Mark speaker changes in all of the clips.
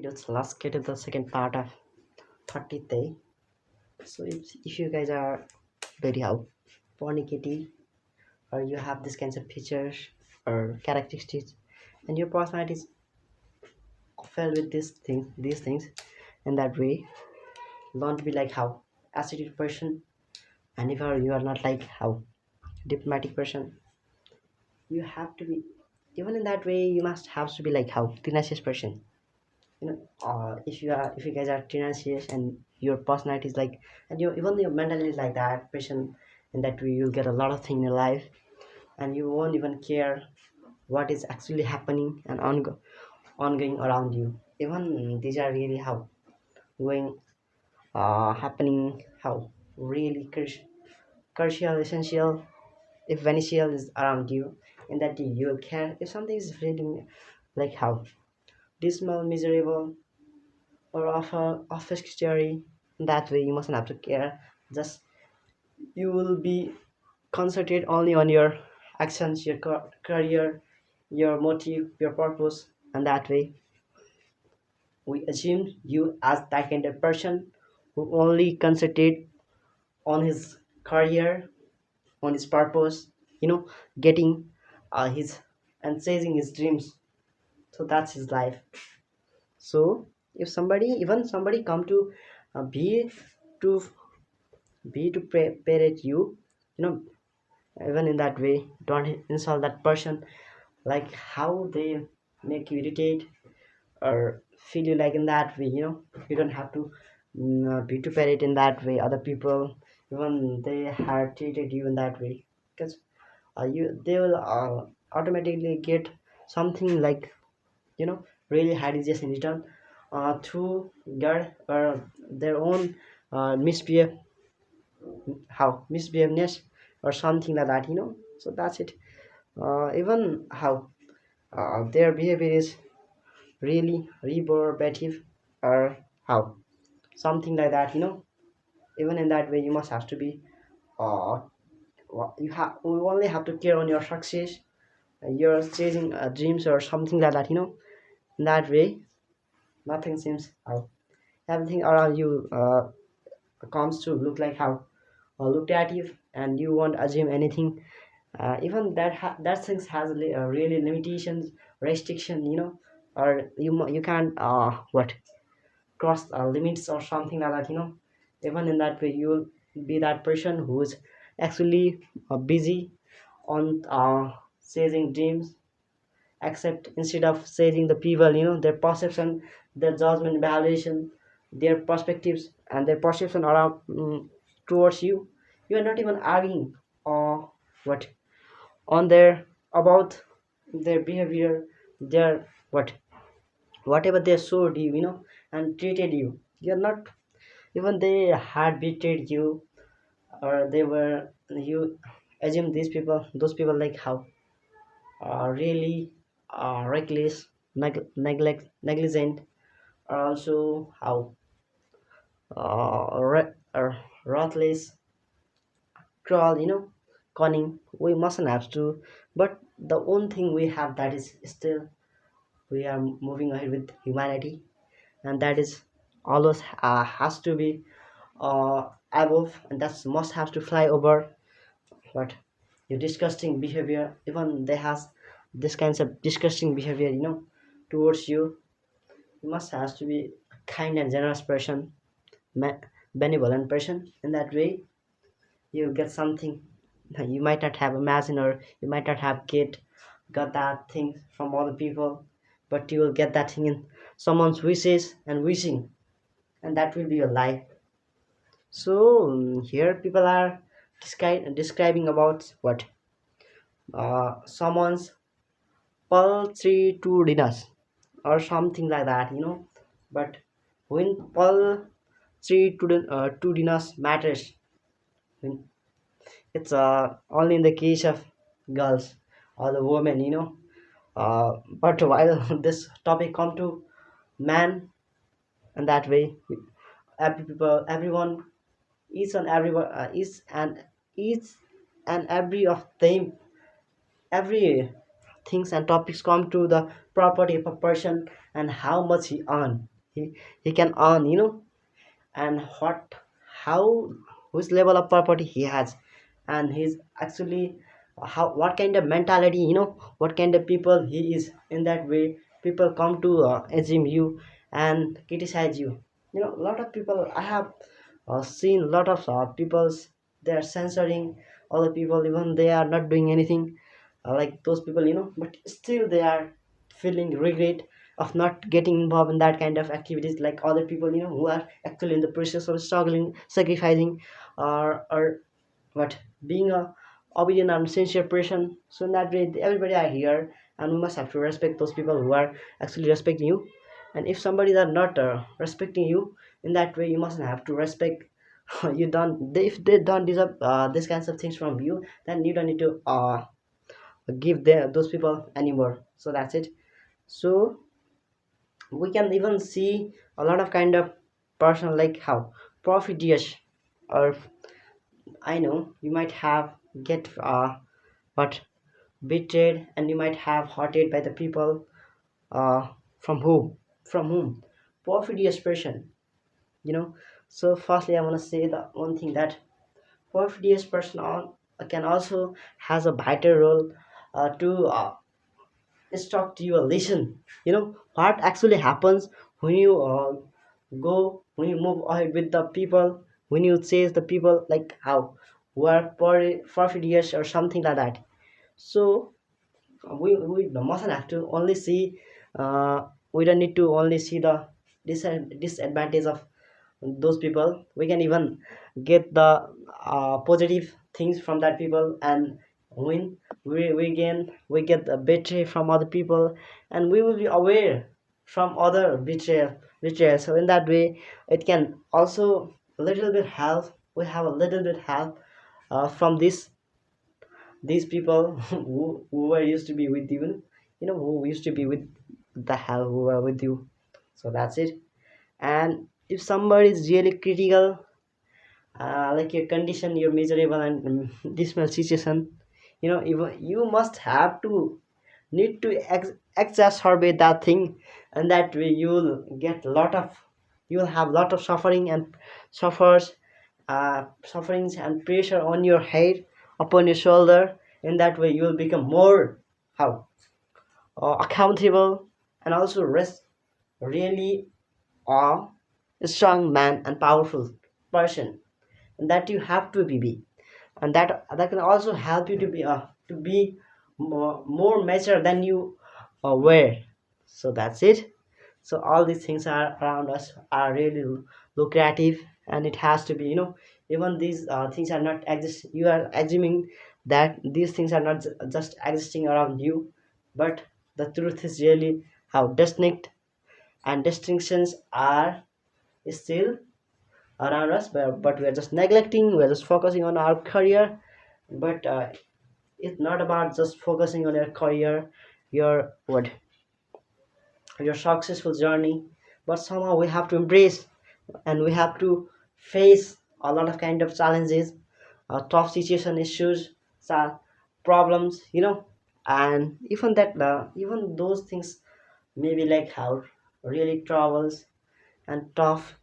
Speaker 1: Let's get to the second part of 30th day. So if you guys are very how fornicative or you have this kinds of features or characteristics and your personality is filled with these things in that way, don't be like how acidic person, and if you are not like how diplomatic person, you have to be even in that way you must have to be like how tenacious person. If you guys are tenacious and your personality is like and your mentality is like that person, in that way you'll get a lot of things in your life and you won't even care what is actually happening and ongoing around you. Even these are really how going happening how really crucial essential. If beneficial is around you, in that you'll care. If something is really like how dismal, miserable, or of a office theory, that way you mustn't have to care. Just you will be concentrate only on your actions, your career, your motive, your purpose, and that way we assume you as that kind of person who only concentrate on his career, on his purpose, getting his and chasing his dreams. So that's his life. So if somebody come to be to parrot you, you know even in that way don't insult that person, like how they make you irritate or feel you like in that way. You don't have to be to parrot in that way other people, even they have treated you in that way, because you they will automatically get something like you know really hard is in return to guard their own misbehave how misbehaveness or something like that. So that's it. Even how their behavior is really reprobative or how something like that. Even in that way you must have to be uh you only have to care on your success, you're chasing dreams or something like that. In that way nothing seems how everything around you comes to look like how lucrative, and you won't assume anything. Even that things has really limitations, restriction. Or you can't what cross limits or something like that. Even in that way you'll be that person who's actually busy on chasing dreams, except instead of chasing the people, their perception, their judgment, evaluation, their perspectives and their perception around towards you are not even arguing or what on their about their behavior, their whatever they showed you, and treated you're not even they had betrayed you, or they were you assume these people those people like how really reckless, negligent, or also how ruthless, cruel, cunning. We mustn't have to, but the one thing we have that is still we are moving ahead with humanity, and that is always has to be above, and that must have to fly over what your disgusting behavior. Even they has this kinds of disgusting behavior, towards you. You must have to be a kind and generous person, benevolent person. In that way you get something you might not have imagined, or you might not have got that thing from other people, but you will get that thing in someone's wishes and wishing, and that will be your life. So here people are describing about what someone's pulchritudinous or something like that. But when pulchritudinous matters, when it's only in the case of girls or the women. But while this topic come to man, and that way everyone, each and every of them, every things and topics come to the property of a person, and how much he earn. He can earn, and what, how, which level of property he has, and he's actually how, what kind of mentality, what kind of people he is. In that way people come to assume you and criticize you. A lot of people I have seen, a lot of people's, they are censoring other people even they are not doing anything, like those people, but still they are feeling regret of not getting involved in that kind of activities like other people, who are actually in the process of struggling, sacrificing, or what, being a obedient and sincere person. So in that way everybody are here, and we must have to respect those people who are actually respecting you. And if somebody are not respecting you, in that way you mustn't have to respect. You don't, if they don't deserve these kinds of things from you, then you don't need to give those people anymore. So that's it. So we can even see a lot of kind of person, like how profiteers, or I know you might have get what, betrayed, and you might have hurted by the people, from whom perfidious person, so firstly I want to say the one thing that perfidious person can also has a vital role to instruct you a lesson. What actually happens when you go, when you move ahead with the people, when you chase the people, like how who are perfidious or something like that. So we mustn't have to only see, we don't need to only see the disadvantage of those people. We can even get the positive things from that people, and when we get the betrayal from other people, and we will be aware from other betrayal. So in that way it can also a little bit help, we have a little bit help from these people who were used to be with you, who used to be with the hell who were with you. So that's it. And if somebody is really critical, like your condition, you're miserable and dismal situation, you must have to need to exacerbate that thing, and that way you'll have lot of suffering and suffers sufferings and pressure on your head, upon your shoulder. In that way you will become more how accountable, and also rest really a strong man and powerful person, and that you have to be, and that can also help you to be more mature than you were. So that's it. So all these things are around us are really lucrative, and it has to be, even these things are not exist, you are assuming that these things are not just existing around you, but the truth is really how distinct and distinctions are still around us, but we are just neglecting, we are just focusing on our career. But it's not about just focusing on your career, your what, your successful journey, but somehow we have to embrace, and we have to face a lot of kind of challenges, tough situation issues, sa- problems, and even that even those things maybe like how really troubles and tough,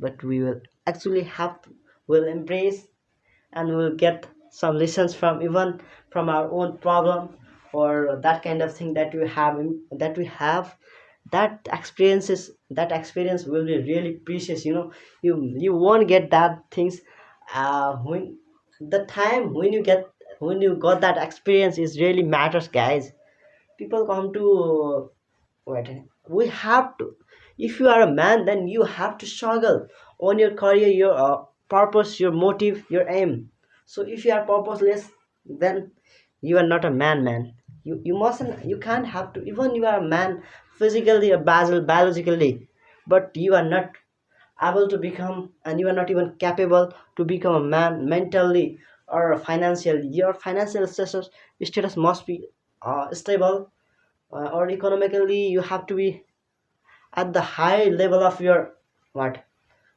Speaker 1: but we will actually have to, will embrace, and we'll get some lessons from even from our own problem, or that kind of thing that we have. That experience will be really precious. You won't get that things when the time when you got that experience is really matters, guys. People come to wait, we have to, if you are a man, then you have to struggle on your career, your purpose, your motive, your aim. So if you are purposeless, then you are not a man. You mustn't, you can't have to, even you are a man physically or biologically, but you are not able to become, and you are not even capable to become a man mentally or financially. Your financial status must be stable, or economically you have to be at the high level of your what,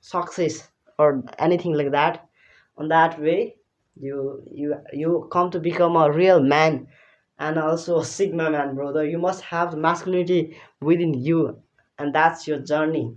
Speaker 1: success, or anything like that. On that way you come to become a real man, and also a sigma man, brother. You must have masculinity within you, and that's your journey.